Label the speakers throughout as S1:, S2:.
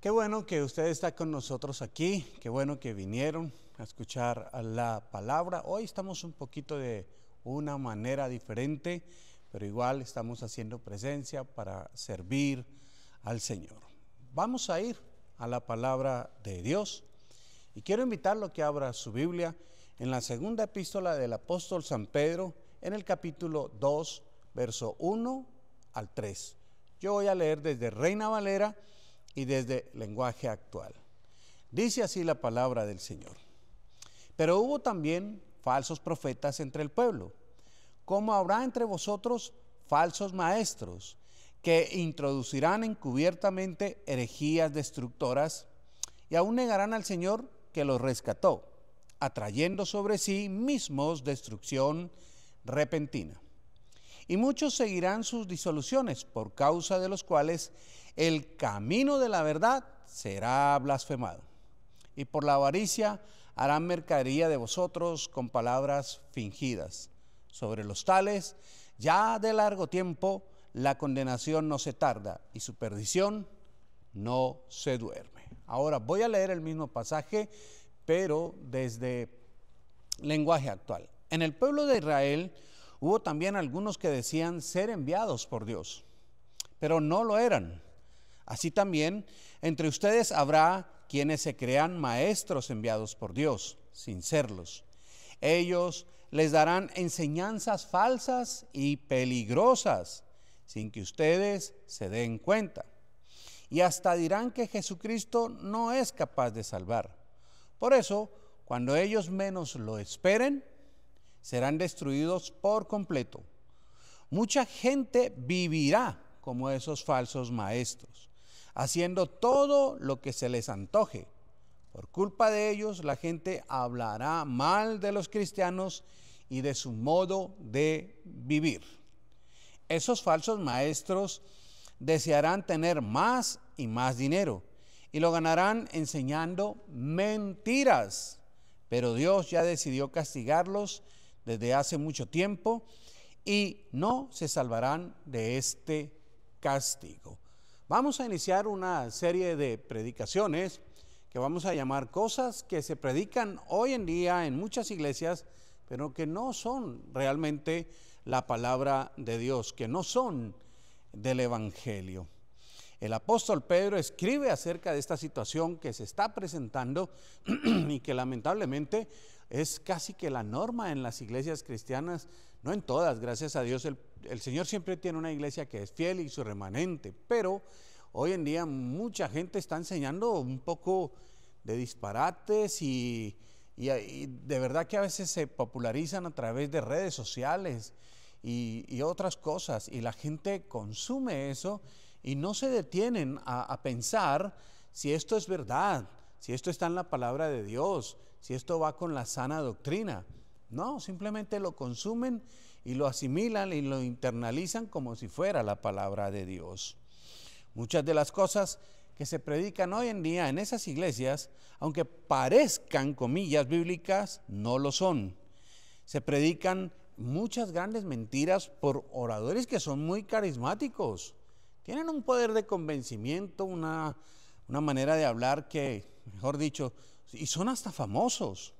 S1: Qué bueno que usted está con nosotros aquí, qué bueno que vinieron a escuchar la palabra. Hoy estamos un poquito de una manera diferente, pero igual estamos haciendo presencia para servir al Señor. Vamos a ir a la palabra de Dios y quiero invitarlo a que abra su Biblia en la segunda epístola del apóstol San Pedro, en el capítulo 2, verso 1 al 3. Yo voy a leer desde Reina Valera y desde lenguaje actual. Dice así la palabra del Señor. Pero hubo también falsos profetas entre el pueblo, como habrá entre vosotros falsos maestros, que introducirán encubiertamente herejías destructoras, y aún negarán al Señor que los rescató, atrayendo sobre sí mismos destrucción repentina. Y muchos seguirán sus disoluciones, por causa de los cuales el camino de la verdad será blasfemado. Y por la avaricia harán mercadería de vosotros con palabras fingidas. Sobre los tales, ya de largo tiempo, la condenación no se tarda y su perdición no se duerme. Ahora voy a leer el mismo pasaje, pero desde lenguaje actual. En el pueblo de Israel hubo también algunos que decían ser enviados por Dios, pero no lo eran. Así también entre ustedes habrá quienes se crean maestros enviados por Dios, sin serlos. Ellos les darán enseñanzas falsas y peligrosas, sin que ustedes se den cuenta. Y hasta dirán que Jesucristo no es capaz de salvar. Por eso, cuando ellos menos lo esperen, serán destruidos por completo. Mucha gente vivirá como esos falsos maestros, haciendo todo lo que se les antoje. Por culpa de ellos, la gente hablará mal de los cristianos y de su modo de vivir. Esos falsos maestros desearán tener más y más dinero y lo ganarán enseñando mentiras. Pero Dios ya decidió castigarlos desde hace mucho tiempo y no se salvarán de este castigo. Vamos a iniciar una serie de predicaciones que vamos a llamar cosas que se predican hoy en día en muchas iglesias, pero que no son realmente la palabra de Dios, que no son del Evangelio. El apóstol Pedro escribe acerca de esta situación que se está presentando y que lamentablemente es casi que la norma en las iglesias cristianas, no en todas, gracias a Dios, el Señor siempre tiene una iglesia que es fiel y su remanente, pero hoy en día mucha gente está enseñando un poco de disparates y de verdad que a veces se popularizan a través de redes sociales y otras cosas, y la gente consume eso y no se detienen a pensar si esto es verdad, si esto está en la palabra de Dios, si esto va con la sana doctrina. No, simplemente lo consumen y lo asimilan y lo internalizan como si fuera la palabra de Dios. Muchas de las cosas que se predican hoy en día en esas iglesias, aunque parezcan comillas bíblicas, no lo son. Se predican muchas grandes mentiras por oradores que son muy carismáticos. Tienen un poder de convencimiento, una manera de hablar que, mejor dicho, y son hasta famosos.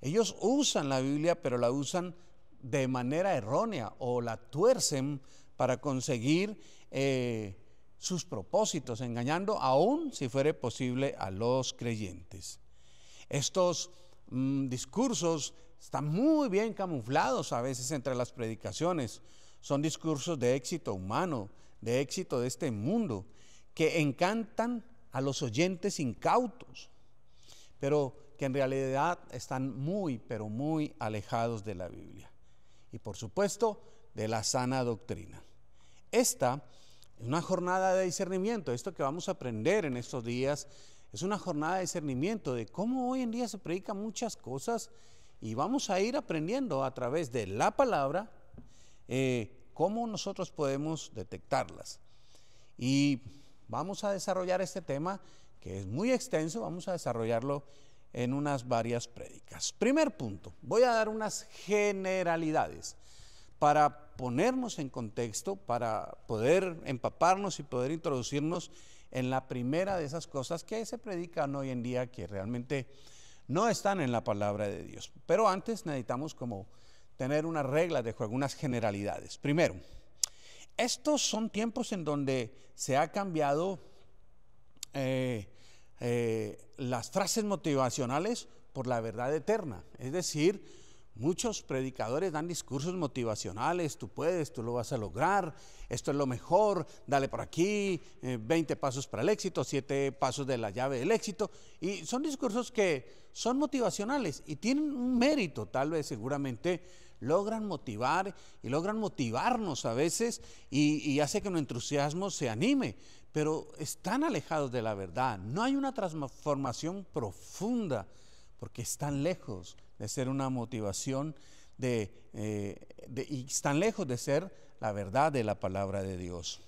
S1: Ellos usan la Biblia, pero la usan de manera errónea o la tuercen para conseguir sus propósitos, engañando aún, si fuere posible, a los creyentes. Estos discursos están muy bien camuflados a veces entre las predicaciones. Son discursos de éxito humano, de éxito de este mundo, que encantan a los oyentes incautos, pero que en realidad están muy, pero muy alejados de la Biblia. Y por supuesto, de la sana doctrina. Esta es una jornada de discernimiento. Esto que vamos a aprender en estos días es una jornada de discernimiento de cómo hoy en día se predican muchas cosas, y vamos a ir aprendiendo a través de la palabra cómo nosotros podemos detectarlas. Y vamos a desarrollar este tema que es muy extenso, vamos a desarrollarlo en unas varias prédicas. Primer punto, voy a dar unas generalidades para ponernos en contexto, para poder empaparnos y poder introducirnos en la primera de esas cosas que se predican hoy en día que realmente no están en la palabra de Dios. Pero antes necesitamos como tener unas reglas de juego, unas generalidades. Primero, estos son tiempos en donde se ha cambiado las frases motivacionales por la verdad eterna. Es decir, muchos predicadores dan discursos motivacionales: tú puedes, tú lo vas a lograr, esto es lo mejor, dale por aquí, 20 pasos para el éxito, 7 pasos de la llave del éxito. Y son discursos que son motivacionales y tienen un mérito, tal vez, seguramente logran motivar y logran motivarnos a veces y hace que nuestro entusiasmo se anime, pero están alejados de la verdad. No hay una transformación profunda porque están lejos de ser una motivación y están lejos de ser la verdad de la palabra de Dios.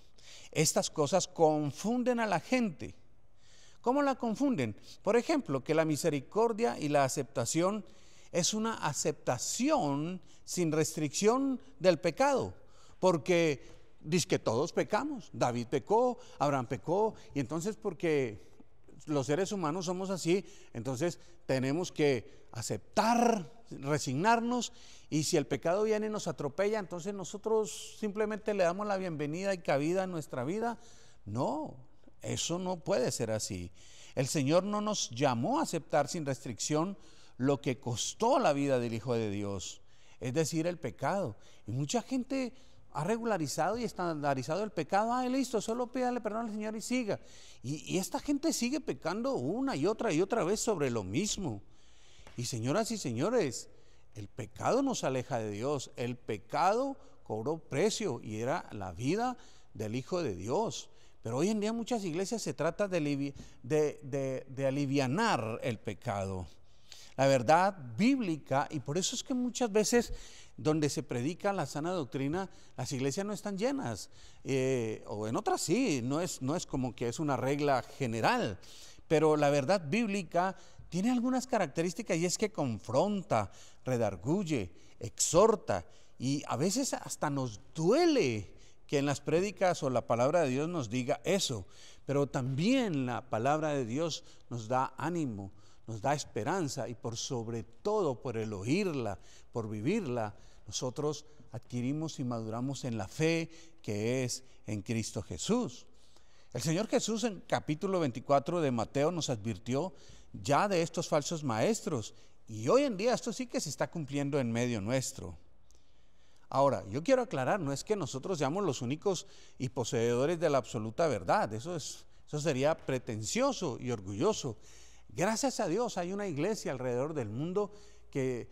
S1: Estas cosas confunden a la gente. ¿Cómo la confunden? Por ejemplo, que la misericordia y la aceptación es una aceptación sin restricción del pecado, porque dice que todos pecamos. David pecó, Abraham pecó, y entonces porque los seres humanos somos así, entonces tenemos que aceptar, resignarnos, y si el pecado viene y nos atropella, entonces nosotros simplemente le damos la bienvenida y cabida a nuestra vida. No, eso no puede ser así. El Señor no nos llamó a aceptar sin restricción lo que costó la vida del Hijo de Dios, es decir, el pecado. Y mucha gente ha regularizado y estandarizado el pecado. Listo, solo pídale perdón al Señor y siga. Y esta gente sigue pecando una y otra vez sobre lo mismo. Y señoras y señores, el pecado nos aleja de Dios. El pecado cobró precio y era la vida del Hijo de Dios. Pero hoy en día en muchas iglesias se trata de alivianar el pecado. La verdad bíblica, y por eso es que muchas veces donde se predica la sana doctrina, las iglesias no están llenas, o en otras sí, no es como que es una regla general, pero la verdad bíblica tiene algunas características, y es que confronta, redarguye, exhorta, y a veces hasta nos duele que en las prédicas o la palabra de Dios nos diga eso, pero también la palabra de Dios nos da ánimo, nos da esperanza, y por sobre todo por el oírla, por vivirla, nosotros adquirimos y maduramos en la fe que es en Cristo Jesús. El Señor Jesús en capítulo 24 de Mateo nos advirtió ya de estos falsos maestros, y hoy en día esto sí que se está cumpliendo en medio nuestro. Ahora, yo quiero aclarar, no es que nosotros seamos los únicos y poseedores de la absoluta verdad, eso sería pretencioso y orgulloso. Gracias a Dios hay una iglesia alrededor del mundo que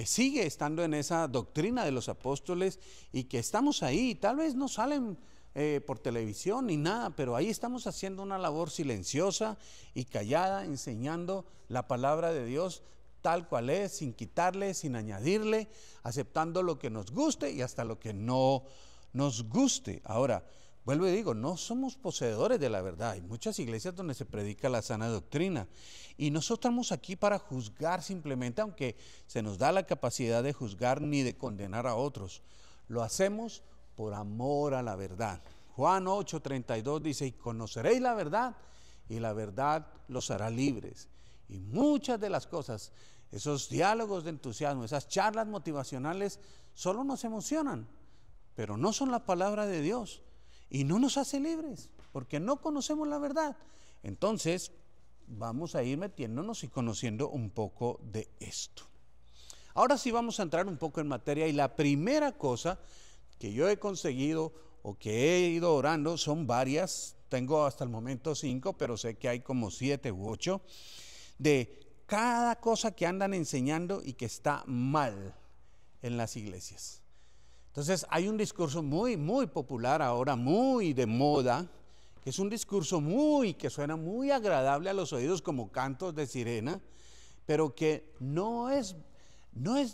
S1: sigue estando en esa doctrina de los apóstoles, y que estamos ahí. Tal vez no salen por televisión ni nada, pero ahí estamos haciendo una labor silenciosa y callada, enseñando la palabra de Dios tal cual es, sin quitarle, sin añadirle, aceptando lo que nos guste y hasta lo que no nos guste. Ahora, vuelvo y digo, no somos poseedores de la verdad. Hay muchas iglesias donde se predica la sana doctrina, y nosotros estamos aquí para juzgar simplemente, aunque se nos da la capacidad de juzgar ni de condenar a otros. Lo hacemos por amor a la verdad. Juan 8:32 dice: y conoceréis la verdad, y la verdad los hará libres. Y muchas de las cosas, esos diálogos de entusiasmo, esas charlas motivacionales, solo nos emocionan, pero no son la palabra de Dios, y no nos hace libres, porque no conocemos la verdad. Entonces, vamos a ir metiéndonos y conociendo un poco de esto. Ahora sí vamos a entrar un poco en materia, y la primera cosa que yo he conseguido o que he ido orando son varias. Tengo hasta el momento 5, pero sé que hay como 7 u 8 de cada cosa que andan enseñando y que está mal en las iglesias. Entonces hay un discurso muy popular ahora, muy de moda, que es un discurso que suena muy agradable a los oídos, como cantos de sirena, pero que no es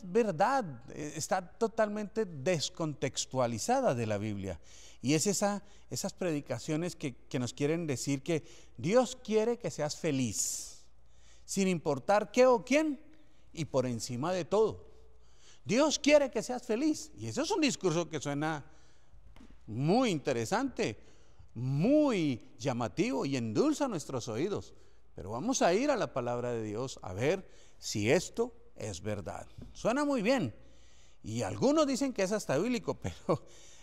S1: verdad, está totalmente descontextualizada de la Biblia. Y es esas predicaciones que nos quieren decir que Dios quiere que seas feliz, sin importar qué o quién, y por encima de todo. Dios quiere que seas feliz, y eso es un discurso que suena muy interesante. muy llamativo y endulza nuestros oídos. Pero vamos a ir a la palabra de Dios a ver si esto es verdad. Suena muy bien. Y algunos dicen que es hasta bíblico, pero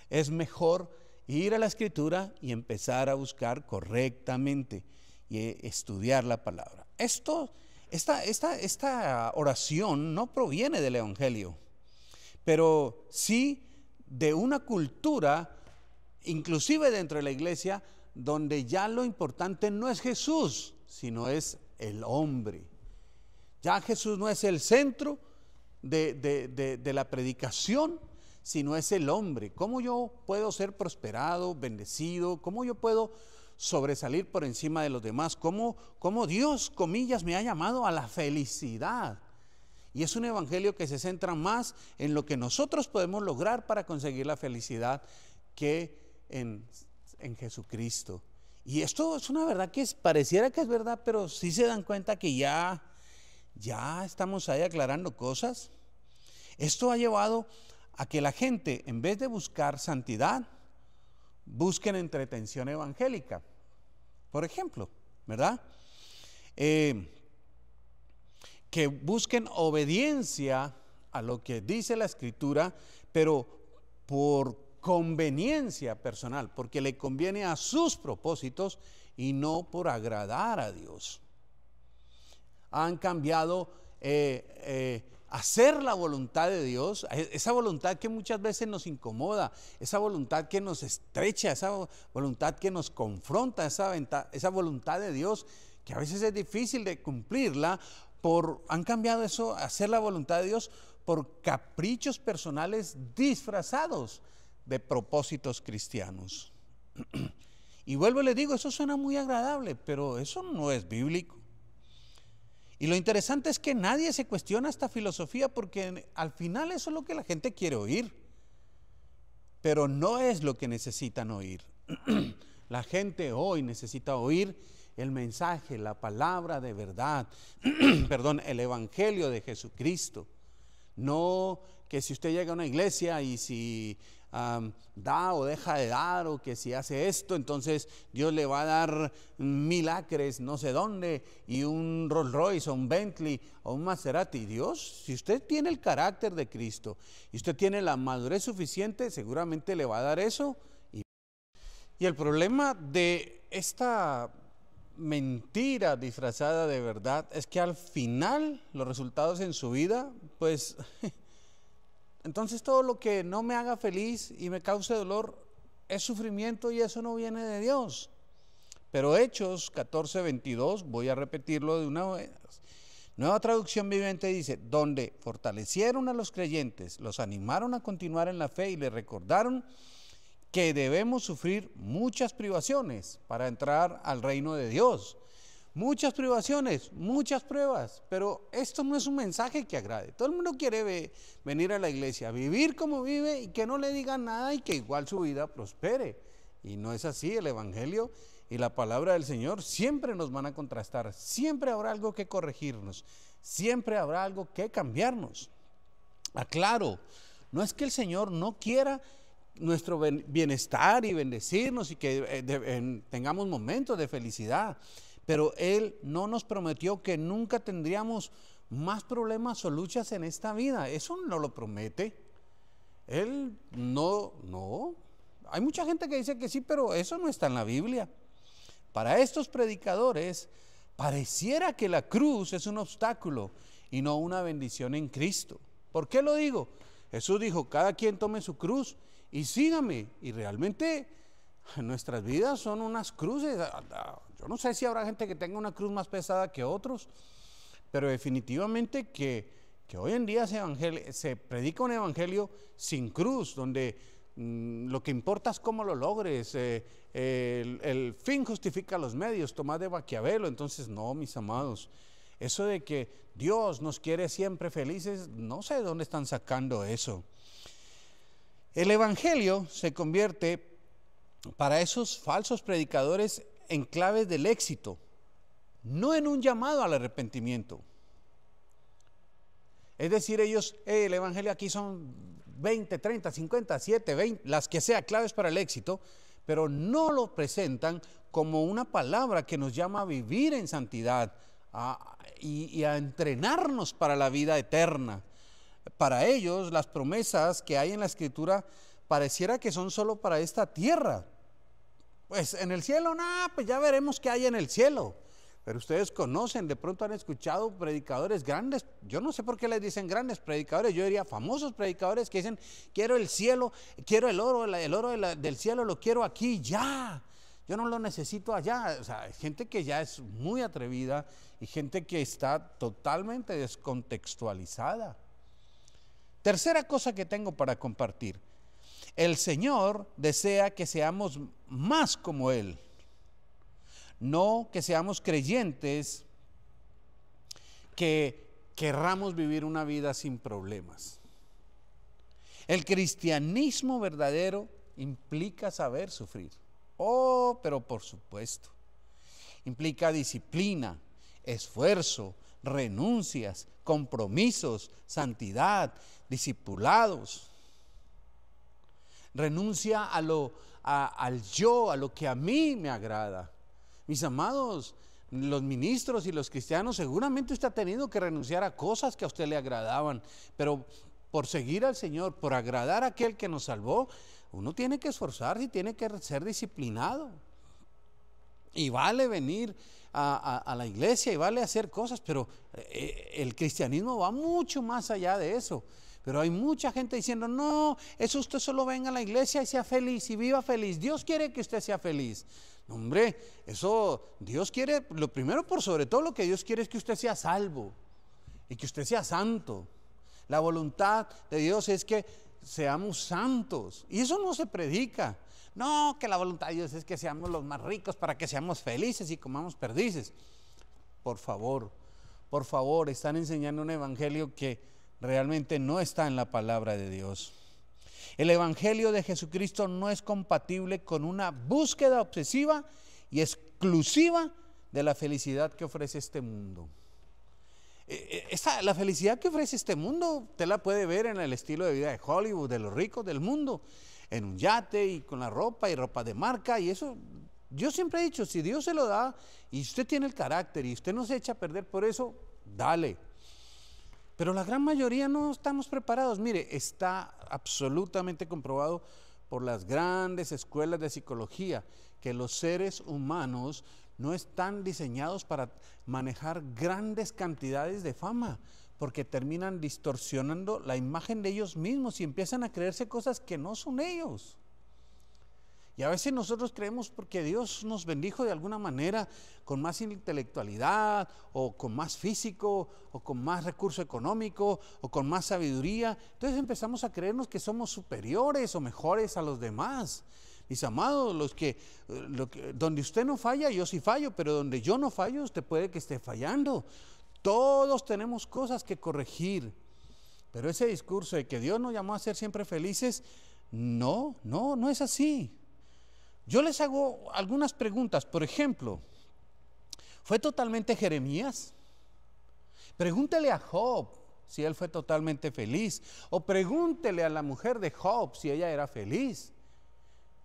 S1: es mejor ir a la Escritura y empezar a buscar correctamente y estudiar la palabra. Esta oración no proviene del Evangelio, pero sí de una cultura, inclusive dentro de la iglesia, donde ya lo importante no es Jesús, sino es el hombre. Ya Jesús no es el centro de la predicación, sino es el hombre. ¿Cómo yo puedo ser prosperado, bendecido? ¿Cómo yo puedo sobresalir por encima de los demás? ¿Cómo Dios, comillas, me ha llamado a la felicidad? Y es un evangelio que se centra más en lo que nosotros podemos lograr para conseguir la felicidad que en Jesucristo. Y esto es una verdad que pareciera que es verdad, pero sí se dan cuenta que ya estamos ahí aclarando cosas. Esto ha llevado a que la gente, en vez de buscar santidad, busquen entretención evangélica. Por ejemplo, ¿verdad? Que busquen obediencia a lo que dice la Escritura, pero por conveniencia personal, porque le conviene a sus propósitos y no por agradar a Dios. Han cambiado hacer la voluntad de Dios, esa voluntad que muchas veces nos incomoda, esa voluntad que nos estrecha, esa voluntad que nos confronta, esa voluntad de Dios que a veces es difícil de cumplirla. Han cambiado eso, hacer la voluntad de Dios, por caprichos personales disfrazados de propósitos cristianos. Y vuelvo y les digo, eso suena muy agradable, pero eso no es bíblico. Y lo interesante es que nadie se cuestiona esta filosofía, porque al final eso es lo que la gente quiere oír, pero no es lo que necesitan oír. La gente hoy necesita oír el mensaje, la palabra de verdad, perdón, el evangelio de Jesucristo. No que si usted llega a una iglesia y si da o deja de dar, o que si hace esto, entonces Dios le va a dar 1000 acres no sé dónde, y un Rolls Royce o un Bentley o un Maserati. Dios, si usted tiene el carácter de Cristo y usted tiene la madurez suficiente, seguramente le va a dar eso. Y el problema de esta mentira disfrazada de verdad es que al final los resultados en su vida, pues entonces todo lo que no me haga feliz y me cause dolor es sufrimiento, y eso no viene de Dios. Pero Hechos 14:22, voy a repetirlo de una vez. Nueva Traducción Viviente dice: donde fortalecieron a los creyentes, los animaron a continuar en la fe y les recordaron que debemos sufrir muchas privaciones para entrar al reino de Dios. Muchas privaciones, muchas pruebas, pero esto no es un mensaje que agrade. Todo el mundo quiere venir a la iglesia, vivir como vive y que no le digan nada y que igual su vida prospere. Y no es así. El evangelio y la palabra del Señor siempre nos van a contrastar, siempre habrá algo que corregirnos, siempre habrá algo que cambiarnos. Aclaro, no es que el Señor no quiera nuestro bienestar y bendecirnos y que tengamos momentos de felicidad, pero Él no nos prometió que nunca tendríamos más problemas o luchas en esta vida. Eso no lo promete. Él no. Hay mucha gente que dice que sí, pero eso no está en la Biblia. Para estos predicadores pareciera que la cruz es un obstáculo y no una bendición en Cristo. ¿Por qué lo digo? Jesús dijo: cada quien tome su cruz y sígame. Y realmente nuestras vidas son unas cruces. Yo no sé si habrá gente que tenga una cruz más pesada que otros, pero definitivamente que hoy en día se predica un evangelio sin cruz, donde lo que importa es cómo lo logres. El fin justifica los medios, Tomás de Maquiavelo. Entonces no, mis amados, eso de que Dios nos quiere siempre felices, no sé de dónde están sacando eso. El evangelio se convierte para esos falsos predicadores en claves del éxito, no en un llamado al arrepentimiento. Es decir, ellos, el evangelio aquí son 20, 30, 50, 7, 20, las que sea, claves para el éxito, pero no lo presentan como una palabra que nos llama a vivir en santidad y a entrenarnos para la vida eterna. Para ellos, las promesas que hay en la Escritura pareciera que son solo para esta tierra. Pues en el cielo, pues ya veremos qué hay en el cielo. Pero ustedes conocen, de pronto han escuchado predicadores grandes, yo no sé por qué les dicen grandes predicadores, yo diría famosos predicadores que dicen, quiero el cielo, quiero el oro del cielo lo quiero aquí ya, yo no lo necesito allá. O sea, hay gente que ya es muy atrevida y gente que está totalmente descontextualizada. Tercera cosa que tengo para compartir: el Señor desea que seamos más como Él. No que seamos creyentes que querramos vivir una vida sin problemas. El cristianismo verdadero implica saber sufrir. Oh, pero por supuesto. Implica disciplina, esfuerzo, renuncias, compromisos, santidad, discipulados. Renuncia al yo, a lo que a mí me agrada. Mis amados, los ministros y los cristianos, seguramente usted ha tenido que renunciar a cosas que a usted le agradaban, pero por seguir al Señor, por agradar a aquel que nos salvó, uno tiene que esforzarse y tiene que ser disciplinado. Y vale venir a la iglesia y vale hacer cosas, pero el cristianismo va mucho más allá de eso. Pero hay mucha gente diciendo, no, eso usted solo venga a la iglesia y sea feliz y viva feliz. Dios quiere que usted sea feliz. No, hombre, eso Dios quiere, lo primero por sobre todo lo que Dios quiere es que usted sea salvo y que usted sea santo. La voluntad de Dios es que seamos santos y eso no se predica. No, que la voluntad de Dios es que seamos los más ricos para que seamos felices y comamos perdices. Por favor, están enseñando un evangelio que realmente no está en la palabra de Dios. El evangelio de Jesucristo no es compatible con una búsqueda obsesiva y exclusiva de la felicidad que ofrece este mundo. La felicidad que ofrece este mundo, usted la puede ver en el estilo de vida de Hollywood, de los ricos del mundo, en un yate y con la ropa y ropa de marca y eso. Yo siempre he dicho, si Dios se lo da y usted tiene el carácter y usted no se echa a perder por eso, dale. Pero la gran mayoría no estamos preparados. Mire, está absolutamente comprobado por las grandes escuelas de psicología que los seres humanos no están diseñados para manejar grandes cantidades de fama, porque terminan distorsionando la imagen de ellos mismos y empiezan a creerse cosas que no son ellos. Y a veces nosotros creemos porque Dios nos bendijo de alguna manera con más intelectualidad o con más físico o con más recurso económico o con más sabiduría. Entonces empezamos a creernos que somos superiores o mejores a los demás. Mis amados, donde usted no falla, yo sí fallo, pero donde yo no fallo, usted puede que esté fallando. Todos tenemos cosas que corregir. Pero ese discurso de que Dios nos llamó a ser siempre felices, no es así. Yo les hago algunas preguntas. Por ejemplo, ¿fue totalmente Jeremías? Pregúntele a Job si él fue totalmente feliz, o pregúntele a la mujer de Job si ella era feliz.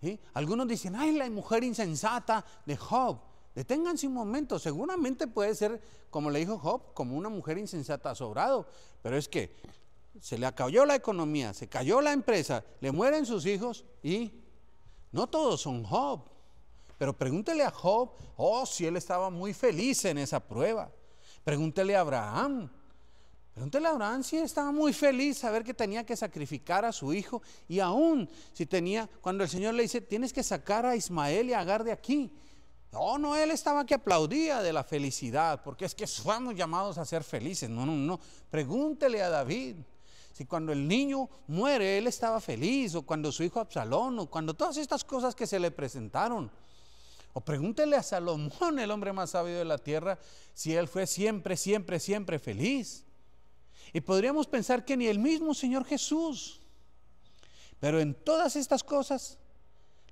S1: ¿Sí? Algunos dicen, ay, la mujer insensata de Job. Deténganse un momento, seguramente puede ser, como le dijo Job, como una mujer insensata sobrado, pero es que se le cayó la economía, se cayó la empresa, le mueren sus hijos y no todos son Job. Pero pregúntele a Job, si él estaba muy feliz en esa prueba. Pregúntele a Abraham si él estaba muy feliz saber que tenía que sacrificar a su hijo, y aún si cuando el Señor le dice, tienes que sacar a Ismael y a Agar de aquí. No, él estaba que aplaudía de la felicidad, porque es que somos llamados a ser felices. No. Pregúntele a David si cuando el niño muere él estaba feliz, o cuando su hijo Absalón, o cuando todas estas cosas que se le presentaron. O pregúntele a Salomón, el hombre más sabio de la tierra, si él fue siempre feliz. Y podríamos pensar que ni el mismo Señor Jesús. Pero en todas estas cosas,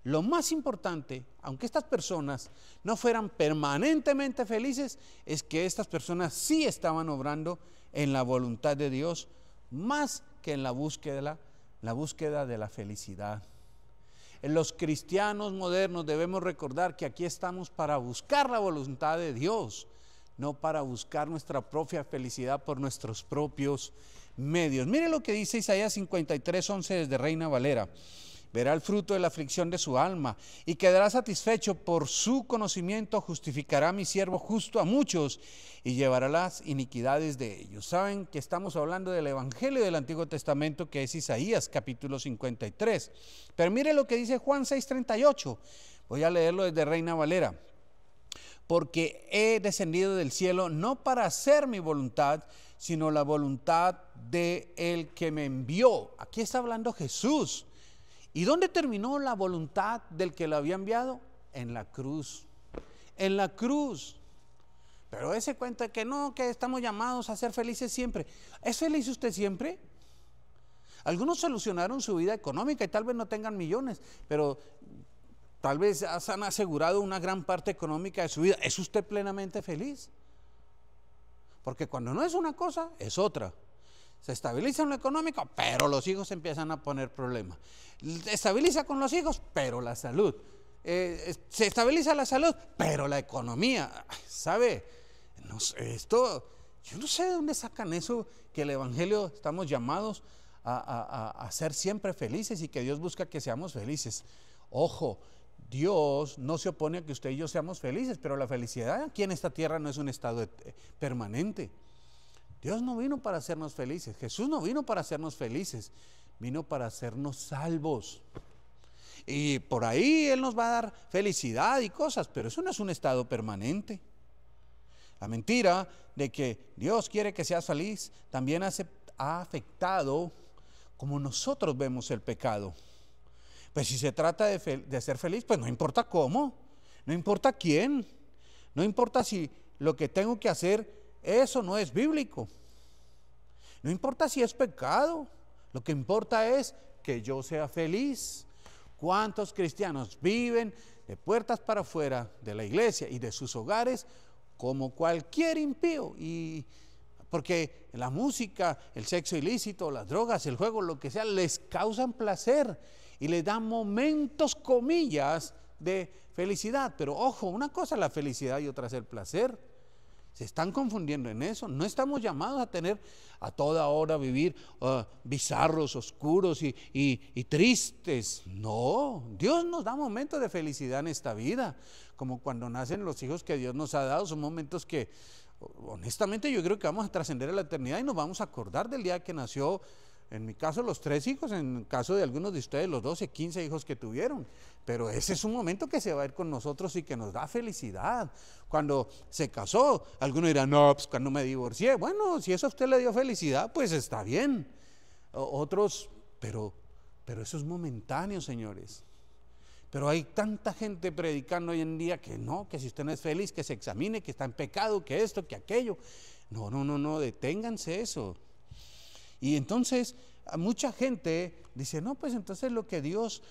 S1: lo más importante, aunque estas personas no fueran permanentemente felices, es que estas personas sí estaban obrando en la voluntad de Dios, más que en la búsqueda de la felicidad. Los cristianos modernos debemos recordar que aquí estamos para buscar la voluntad de Dios, no para buscar nuestra propia felicidad por nuestros propios medios. Mire lo que dice Isaías 53:11 desde Reina Valera. Verá el fruto de la aflicción de su alma y quedará satisfecho. Por su conocimiento justificará mi siervo justo a muchos y llevará las iniquidades de ellos. Saben que estamos hablando del evangelio del Antiguo Testamento, que es Isaías capítulo 53. Pero mire lo que dice Juan 6:38. Voy a leerlo desde Reina Valera. Porque he descendido del cielo no para hacer mi voluntad, sino la voluntad de el que me envió. Aquí está hablando Jesús. ¿Y dónde terminó la voluntad del que lo había enviado? En la cruz. En la cruz. Pero ese cuenta que no, que estamos llamados a ser felices siempre. ¿Es feliz usted siempre? Algunos solucionaron su vida económica y tal vez no tengan millones, pero tal vez han asegurado una gran parte económica de su vida. ¿Es usted plenamente feliz? Porque cuando no es una cosa, es otra. Se estabiliza en lo económico, pero los hijos empiezan a poner problemas. Se estabiliza con los hijos, pero la salud. Se estabiliza la salud, pero la economía. ¿Sabe? No sé, yo no sé de dónde sacan eso, que el evangelio estamos llamados a ser siempre felices y que Dios busca que seamos felices. Ojo, Dios no se opone a que usted y yo seamos felices, pero la felicidad aquí en esta tierra no es un estado permanente. Dios no vino para hacernos felices, Jesús no vino para hacernos felices, vino para hacernos salvos. Y por ahí Él nos va a dar felicidad y cosas, pero eso no es un estado permanente. La mentira de que Dios quiere que seas feliz también ha afectado como nosotros vemos el pecado. Pues si se trata de ser feliz, pues no importa cómo, no importa quién, no importa si lo que tengo que hacer eso no es bíblico. No importa si es pecado, lo que importa es que yo sea feliz. ¿Cuántos cristianos viven de puertas para afuera de la iglesia y de sus hogares como cualquier impío? Y porque la música, el sexo ilícito, las drogas, el juego, lo que sea, les causan placer y les dan momentos, comillas, de felicidad. Pero ojo, una cosa es la felicidad y otra es el placer. Se están confundiendo en eso. No estamos llamados a tener a toda hora vivir bizarros, oscuros y tristes. No, Dios nos da momentos de felicidad en esta vida, como cuando nacen los hijos que Dios nos ha dado. Son momentos que honestamente yo creo que vamos a trascender a la eternidad y nos vamos a acordar del día que nació. En mi caso los 3 hijos, en el caso de algunos de ustedes los 12, 15 hijos que tuvieron. Pero ese es un momento que se va a ir con nosotros y que nos da felicidad. Cuando se casó, algunos dirán, no, pues cuando me divorcié. Bueno, si eso a usted le dio felicidad, pues está bien. Otros, pero eso es momentáneo, señores. Pero hay tanta gente predicando hoy en día que no, que si usted no es feliz, que se examine, que está en pecado, que esto, que aquello. No, deténganse eso. Y entonces mucha gente dice, no, pues entonces lo que Dios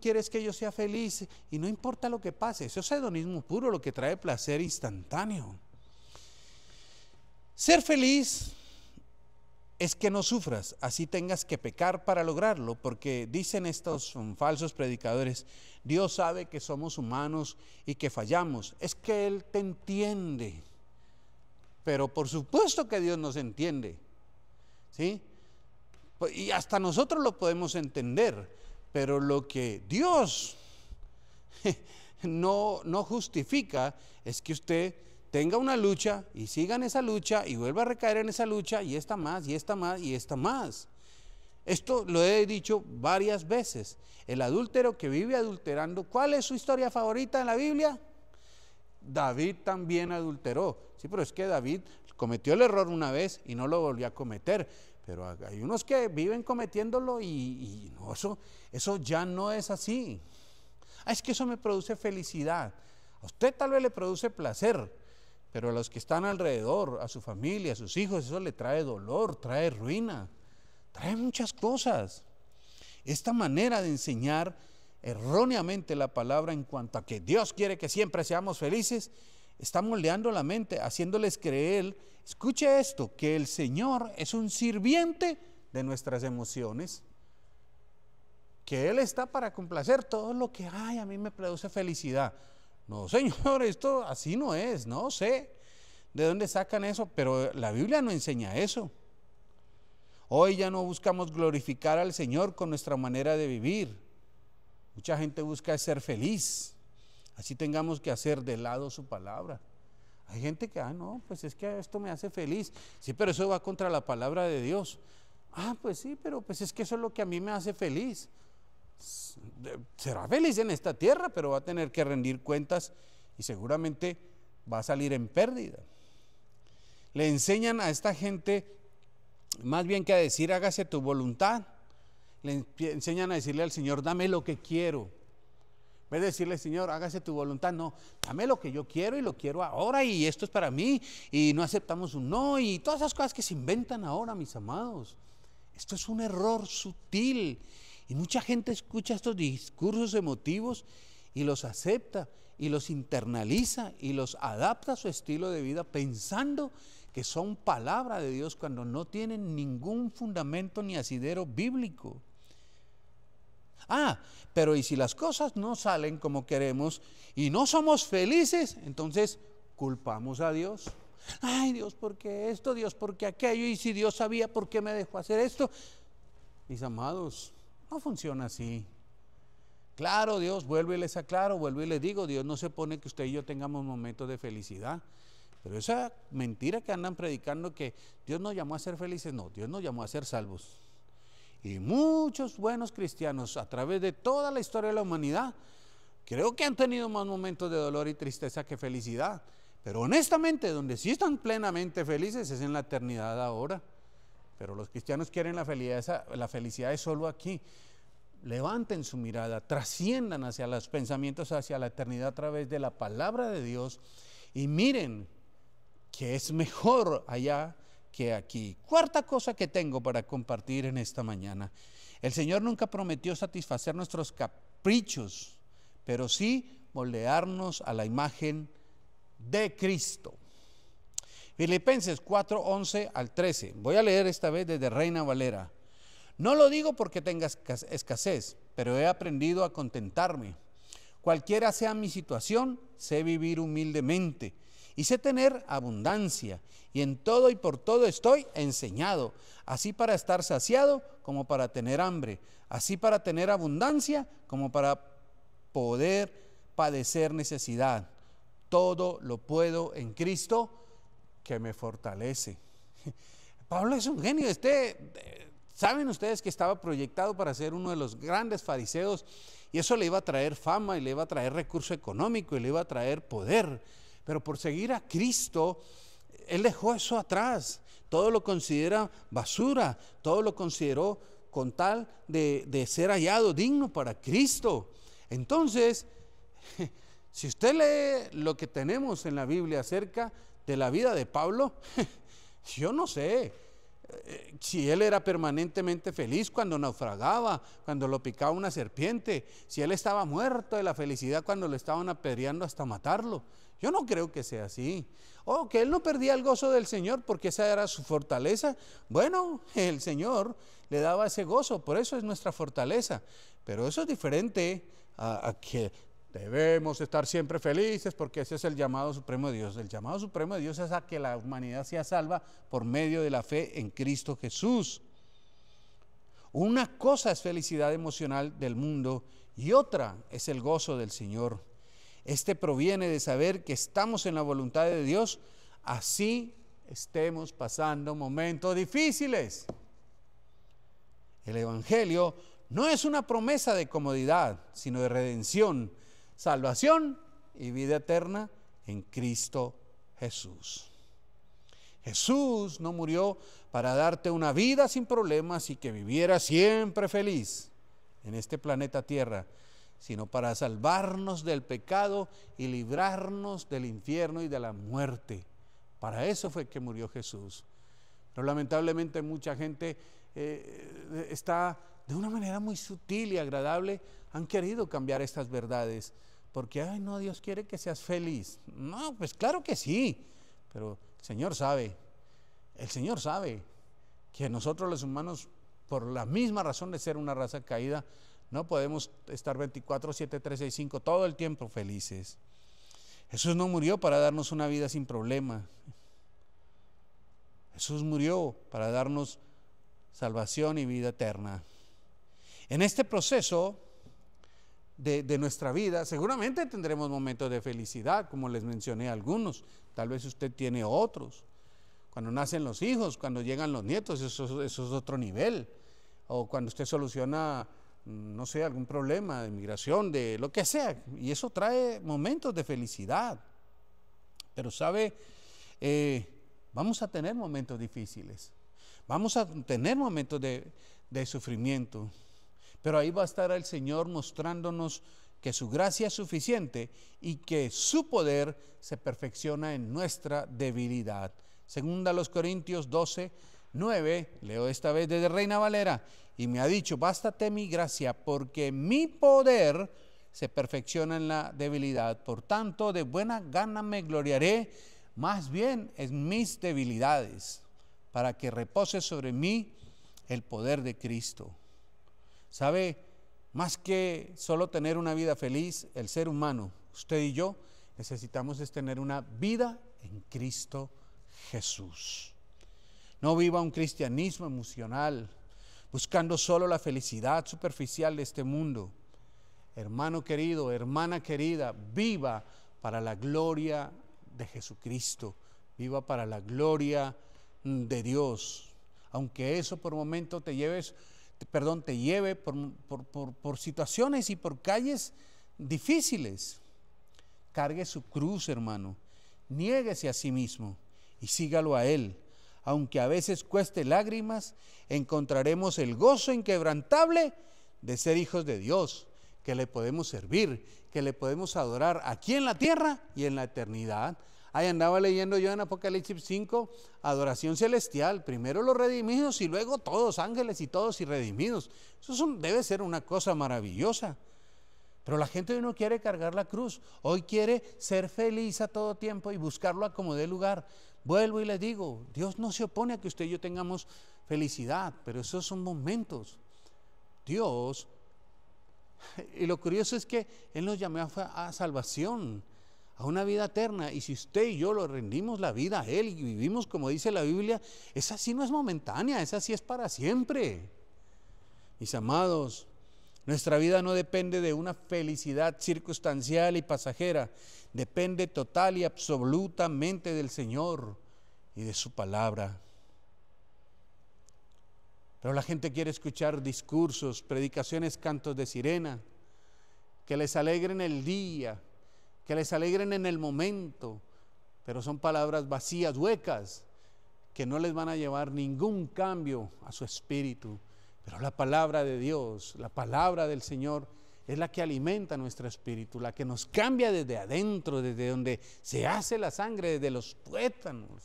S1: quiere es que yo sea feliz y no importa lo que pase. Eso es hedonismo puro, lo que trae placer instantáneo. Ser feliz es que no sufras, así tengas que pecar para lograrlo, porque dicen estos falsos predicadores, Dios sabe que somos humanos y que fallamos. Es que Él te entiende, pero por supuesto que Dios nos entiende. ¿Sí? Y hasta nosotros lo podemos entender, pero lo que Dios no justifica es que usted tenga una lucha y siga en esa lucha y vuelva a recaer en esa lucha y esta más, y esta más, y esta más. Esto lo he dicho varias veces. El adúltero que vive adulterando, ¿cuál es su historia favorita en la Biblia? David también adulteró. Sí, pero es que David cometió el error una vez y no lo volvió a cometer. Pero hay unos que viven cometiéndolo y no, eso ya no es así. Es que eso me produce felicidad. A usted tal vez le produce placer, pero a los que están alrededor, a su familia, a sus hijos, eso le trae dolor, trae ruina, trae muchas cosas. Esta manera de enseñar erróneamente la palabra en cuanto a que Dios quiere que siempre seamos felices, está moldeando la mente, haciéndoles creer, escuche esto, que el Señor es un sirviente de nuestras emociones. que Él está para complacer todo lo que a mí me produce felicidad. No, Señor, esto así no es, no sé de dónde sacan eso, pero la Biblia no enseña eso. Hoy ya no buscamos glorificar al Señor con nuestra manera de vivir. Mucha gente busca ser feliz, así tengamos que hacer de lado su palabra. Hay gente que, no, pues es que esto me hace feliz. Sí, pero eso va contra la palabra de Dios. Pues sí, pero pues es que eso es lo que a mí me hace feliz. Será feliz en esta tierra, pero va a tener que rendir cuentas y seguramente va a salir en pérdida. Le enseñan a esta gente más bien que a decir hágase tu voluntad. Le enseñan a decirle al Señor, dame lo que quiero. En vez de decirle, Señor, hágase tu voluntad, no, dame lo que yo quiero y lo quiero ahora y esto es para mí y no aceptamos un no y todas esas cosas que se inventan ahora, mis amados. Esto es un error sutil y mucha gente escucha estos discursos emotivos y los acepta y los internaliza y los adapta a su estilo de vida pensando que son palabra de Dios cuando no tienen ningún fundamento ni asidero bíblico. Pero y si las cosas no salen como queremos y no somos felices, entonces culpamos a Dios. Ay, Dios, ¿por qué esto? Dios, ¿por qué aquello? Y si Dios sabía, ¿por qué me dejó hacer esto? Mis amados, no funciona así. Claro, Dios, vuelvo y les aclaro, vuelvo y les digo, Dios no se pone que usted y yo tengamos momentos de felicidad. Pero esa mentira que andan predicando que Dios nos llamó a ser felices, no, Dios nos llamó a ser salvos. Y muchos buenos cristianos a través de toda la historia de la humanidad creo que han tenido más momentos de dolor y tristeza que felicidad, pero honestamente donde sí están plenamente felices es en la eternidad ahora. Pero los cristianos quieren la felicidad es solo aquí. Levanten su mirada, trasciendan hacia los pensamientos, hacia la eternidad a través de la palabra de Dios y miren que es mejor allá que aquí. Cuarta cosa que tengo para compartir en esta mañana. El Señor nunca prometió satisfacer nuestros caprichos, pero sí moldearnos a la imagen de Cristo. Filipenses 4, 11 al 13. Voy a leer esta vez desde Reina Valera. No lo digo porque tenga escasez, pero he aprendido a contentarme. Cualquiera sea mi situación, sé vivir humildemente y sé tener abundancia, y en todo y por todo estoy enseñado, así para estar saciado como para tener hambre, así para tener abundancia como para poder padecer necesidad. Todo lo puedo en Cristo que me fortalece. Pablo es un genio. Saben ustedes que estaba proyectado para ser uno de los grandes fariseos y eso le iba a traer fama y le iba a traer recurso económico y le iba a traer poder. Pero por seguir a Cristo, él dejó eso atrás. Todo lo considera basura, todo lo consideró con tal de ser hallado digno para Cristo. Entonces, si usted lee lo que tenemos en la Biblia acerca de la vida de Pablo, yo no sé si él era permanentemente feliz cuando naufragaba, cuando lo picaba una serpiente, si él estaba muerto de la felicidad cuando lo estaban apedreando hasta matarlo. Yo no creo que sea así. O que él no perdía el gozo del Señor porque esa era su fortaleza. Bueno, el Señor le daba ese gozo, por eso es nuestra fortaleza. Pero eso es diferente a que debemos estar siempre felices porque ese es el llamado supremo de Dios. El llamado supremo de Dios es a que la humanidad sea salva por medio de la fe en Cristo Jesús. Una cosa es felicidad emocional del mundo y otra es el gozo del Señor. Este proviene de saber que estamos en la voluntad de Dios, así estemos pasando momentos difíciles. El Evangelio no es una promesa de comodidad, sino de redención, salvación y vida eterna en Cristo Jesús. Jesús no murió para darte una vida sin problemas y que viviera siempre feliz en este planeta Tierra, sino para salvarnos del pecado y librarnos del infierno y de la muerte. Para eso fue que murió Jesús. Pero lamentablemente mucha gente está de una manera muy sutil y agradable, han querido cambiar estas verdades, porque, ay no, Dios quiere que seas feliz. No, pues claro que sí, pero el Señor sabe que nosotros los humanos, por la misma razón de ser una raza caída, No podemos estar 24/7, 365 todo el tiempo felices. Jesús no murió para darnos una vida sin problema. Jesús murió para darnos salvación y vida eterna. En este proceso de nuestra vida, seguramente tendremos momentos de felicidad, como les mencioné algunos. Tal vez usted tiene otros. Cuando nacen los hijos, cuando llegan los nietos, eso es otro nivel. O cuando usted soluciona, no sé, algún problema de migración, de lo que sea. Y eso trae momentos de felicidad. Pero sabe, vamos a tener momentos difíciles. Vamos a tener momentos de sufrimiento. Pero ahí va a estar el Señor mostrándonos que su gracia es suficiente y que su poder se perfecciona en nuestra debilidad. Segunda a los Corintios 12:9, leo esta vez desde Reina Valera, y me ha dicho: bástate mi gracia, porque mi poder se perfecciona en la debilidad. Por tanto, de buena gana me gloriaré más bien en mis debilidades, para que repose sobre mí el poder de Cristo. ¿Sabe? Más que solo tener una vida feliz, el ser humano, usted y yo, necesitamos tener una vida en Cristo Jesús. No viva un cristianismo emocional, buscando solo la felicidad superficial de este mundo. Hermano querido, hermana querida, viva para la gloria de Jesucristo, viva para la gloria de Dios. Aunque eso por momento te lleve por situaciones y por calles difíciles. Cargue su cruz, hermano, niéguese a sí mismo y sígalo a Él. Aunque a veces cueste lágrimas, encontraremos el gozo inquebrantable de ser hijos de Dios, que le podemos servir, que le podemos adorar aquí en la tierra y en la eternidad. Ahí andaba leyendo yo en Apocalipsis 5, adoración celestial, primero los redimidos y luego todos, ángeles y todos y redimidos. Eso debe ser una cosa maravillosa. Pero la gente hoy no quiere cargar la cruz, hoy quiere ser feliz a todo tiempo y buscarlo a como dé lugar. Vuelvo y les digo, Dios no se opone a que usted y yo tengamos felicidad, pero esos son momentos. Dios, y lo curioso es que Él nos llamó a salvación, a una vida eterna, y si usted y yo lo rendimos la vida a Él y vivimos como dice la Biblia, esa sí no es momentánea, esa sí es para siempre. Mis amados, nuestra vida no depende de una felicidad circunstancial y pasajera, depende total y absolutamente del Señor y de su palabra. Pero la gente quiere escuchar discursos, predicaciones, cantos de sirena, que les alegren el día, que les alegren en el momento, pero son palabras vacías, huecas, que no les van a llevar ningún cambio a su espíritu. Pero la palabra de Dios, la palabra del Señor, es la que alimenta nuestro espíritu, la que nos cambia desde adentro, desde donde se hace la sangre, desde los tuétanos.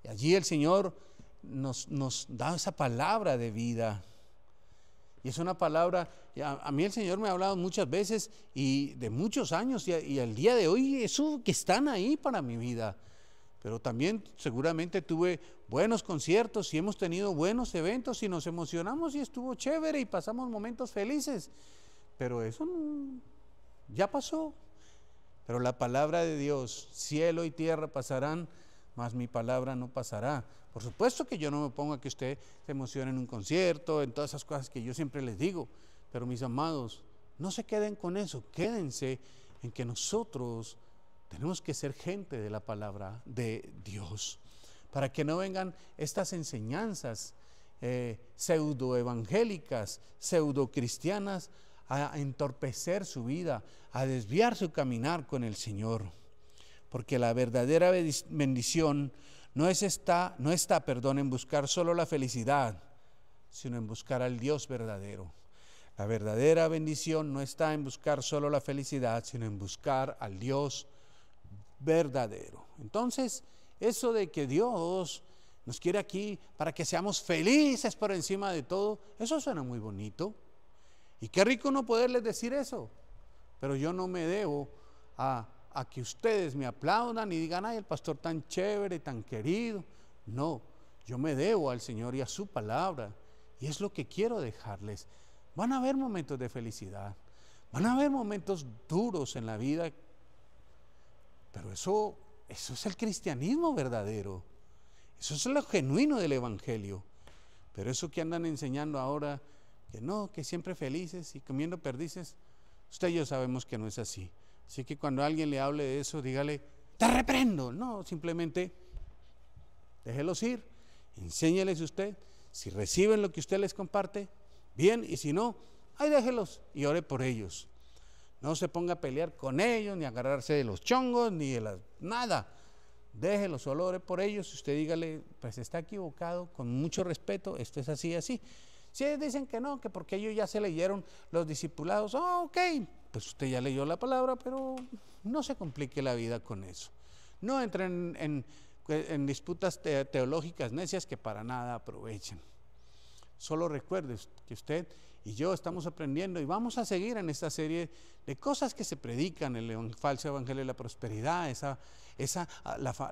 S1: Y allí el Señor nos da esa palabra de vida. Y es una palabra, a mí el Señor me ha hablado muchas veces y de muchos años y al día de hoy eso que están ahí para mi vida. Pero también seguramente tuve buenos conciertos y hemos tenido buenos eventos y nos emocionamos y estuvo chévere y pasamos momentos felices. Pero eso ya pasó. Pero la palabra de Dios, cielo y tierra pasarán, mas mi palabra no pasará. Por supuesto que yo no me pongo a que usted se emocione en un concierto, en todas esas cosas que yo siempre les digo. Pero mis amados, no se queden con eso, quédense en que nosotros tenemos que ser gente de la palabra de Dios, para que no vengan estas enseñanzas pseudoevangélicas, pseudocristianas, a entorpecer su vida, a desviar su caminar con el Señor. Porque la verdadera bendición no está en buscar solo la felicidad, sino en buscar al Dios verdadero. La verdadera bendición no está en buscar solo la felicidad, sino en buscar al Dios verdadero. Entonces, eso de que Dios nos quiere aquí para que seamos felices por encima de todo, eso suena muy bonito. Y qué rico no poderles decir eso, pero yo no me debo a que ustedes me aplaudan y digan: ay, el pastor tan chévere, tan querido. No, yo me debo al Señor y a su palabra, y es lo que quiero dejarles. Van a haber momentos de felicidad, van a haber momentos duros en la vida, pero eso es el cristianismo verdadero, eso es lo genuino del evangelio. Pero eso que andan enseñando ahora, que no, que siempre felices y comiendo perdices, usted y yo sabemos que no es así. Así que cuando alguien le hable de eso, dígale, te reprendo. No, simplemente déjelos ir, enséñeles usted. Si reciben lo que usted les comparte, bien, y si no, ahí déjelos y ore por ellos. No se ponga a pelear con ellos, ni a agarrarse de los chongos, ni de nada. Déjelo, solo ore por ellos. Usted dígale, pues está equivocado, con mucho respeto, esto es así, así. Si ellos dicen que no, que porque ellos ya se leyeron los discipulados, ok, pues usted ya leyó la palabra, pero no se complique la vida con eso. No entren en disputas teológicas necias que para nada aprovechan. Solo recuerde que usted y yo estamos aprendiendo y vamos a seguir en esta serie de cosas que se predican, el falso evangelio de la prosperidad,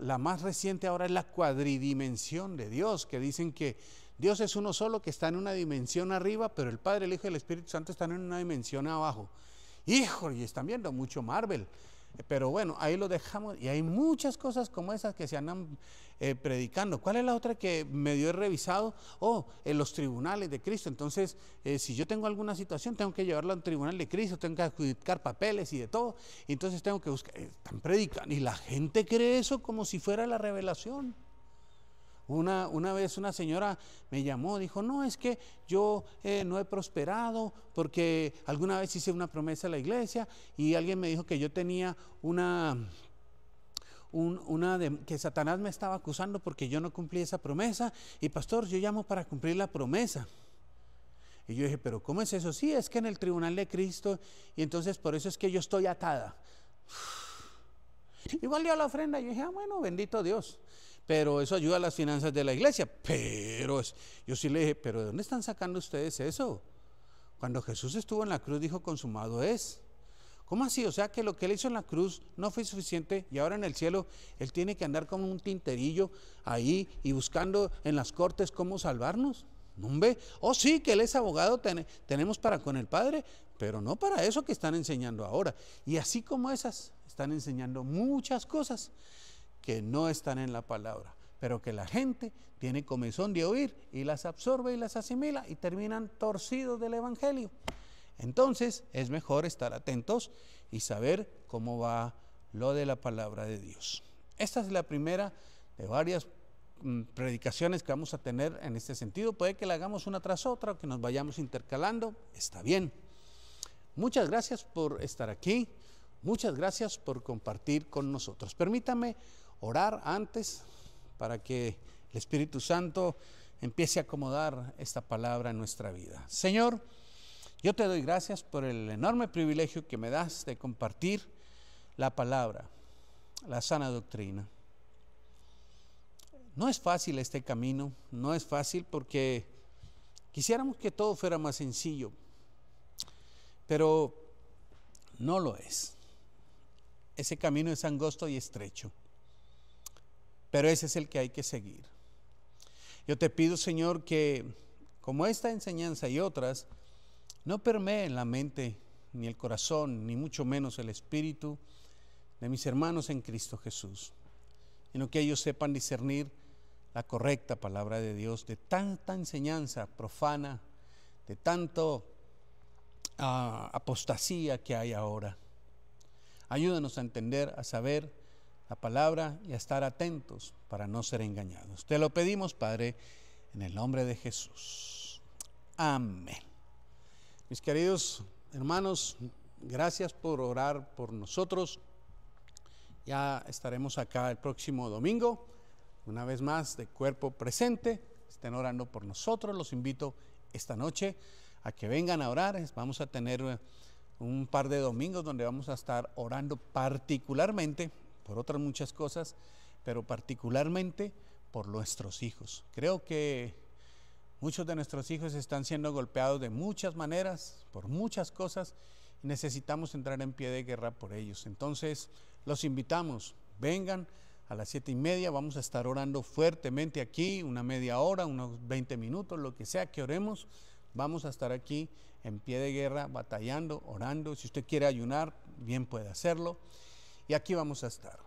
S1: la más reciente ahora es la cuadridimensión de Dios, que dicen que Dios es uno solo, que está en una dimensión arriba, pero el Padre, el Hijo y el Espíritu Santo están en una dimensión abajo. Híjole, y están viendo mucho Marvel. Pero bueno, ahí lo dejamos y hay muchas cosas como esas que se andan predicando. ¿Cuál es la otra que medio he revisado? En los tribunales de Cristo. Entonces, si yo tengo alguna situación, tengo que llevarla al tribunal de Cristo, tengo que adjudicar papeles y de todo. Entonces tengo que buscar, están predicando y la gente cree eso como si fuera la revelación. Una vez una señora me llamó, dijo, no, es que yo no he prosperado porque alguna vez hice una promesa a la iglesia y alguien me dijo que yo tenía que Satanás me estaba acusando porque yo no cumplí esa promesa y pastor, yo llamo para cumplir la promesa. Y yo dije, pero ¿cómo es eso? Sí, es que en el tribunal de Cristo y entonces por eso es que yo estoy atada. Igual dio la ofrenda, yo dije, bueno, bendito Dios. Pero eso ayuda a las finanzas de la iglesia. Pero yo sí le dije, ¿pero de dónde están sacando ustedes eso? Cuando Jesús estuvo en la cruz dijo, consumado es. ¿Cómo así? O sea que lo que él hizo en la cruz no fue suficiente y ahora en el cielo él tiene que andar como un tinterillo ahí y buscando en las cortes cómo salvarnos. ¿No ve? Sí, que él es abogado, tenemos para con el Padre, pero no para eso que están enseñando ahora. Y así como esas, están enseñando muchas cosas que no están en la palabra, pero que la gente tiene comezón de oír y las absorbe y las asimila y terminan torcidos del evangelio. Entonces es mejor estar atentos y saber cómo va lo de la palabra de Dios. Esta es la primera de varias predicaciones que vamos a tener en este sentido. Puede que la hagamos una tras otra o que nos vayamos intercalando, está bien. Muchas gracias por estar aquí, muchas gracias por compartir con nosotros. Permítame orar antes para que el Espíritu Santo empiece a acomodar esta palabra en nuestra vida. Señor, yo te doy gracias por el enorme privilegio que me das de compartir la palabra, la sana doctrina. No es fácil este camino, no es fácil porque quisiéramos que todo fuera más sencillo, pero no lo es. Ese camino es angosto y estrecho, pero ese es el que hay que seguir. Yo te pido, Señor, que como esta enseñanza y otras, no permeen la mente, ni el corazón, ni mucho menos el espíritu de mis hermanos en Cristo Jesús, sino que ellos sepan discernir la correcta palabra de Dios, de tanta enseñanza profana, de tanto apostasía que hay ahora. Ayúdanos a entender, a saber la palabra y a estar atentos para no ser engañados. Te lo pedimos, Padre, en el nombre de Jesús. Amén. Mis queridos hermanos, gracias por orar por nosotros. Ya estaremos acá el próximo domingo, una vez más de cuerpo presente. Estén orando por nosotros. Los invito esta noche a que vengan a orar. Vamos a tener un par de domingos donde vamos a estar orando particularmente por otras muchas cosas, pero particularmente por nuestros hijos. Creo que muchos de nuestros hijos están siendo golpeados de muchas maneras, por muchas cosas, y necesitamos entrar en pie de guerra por ellos. Entonces, los invitamos, vengan a las 7:30, vamos a estar orando fuertemente aquí, una media hora, unos 20 minutos, lo que sea que oremos. Vamos a estar aquí en pie de guerra, batallando, orando. Si usted quiere ayunar, bien puede hacerlo. Y aquí vamos a estar.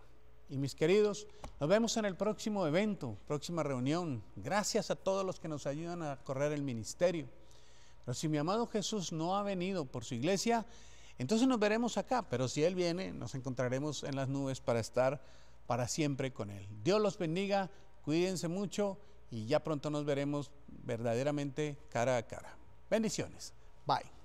S1: Y mis queridos, nos vemos en el próximo evento, próxima reunión. Gracias a todos los que nos ayudan a correr el ministerio. Pero si mi amado Jesús no ha venido por su iglesia, entonces nos veremos acá. Pero si Él viene, nos encontraremos en las nubes para estar para siempre con Él. Dios los bendiga, cuídense mucho y ya pronto nos veremos verdaderamente cara a cara. Bendiciones. Bye.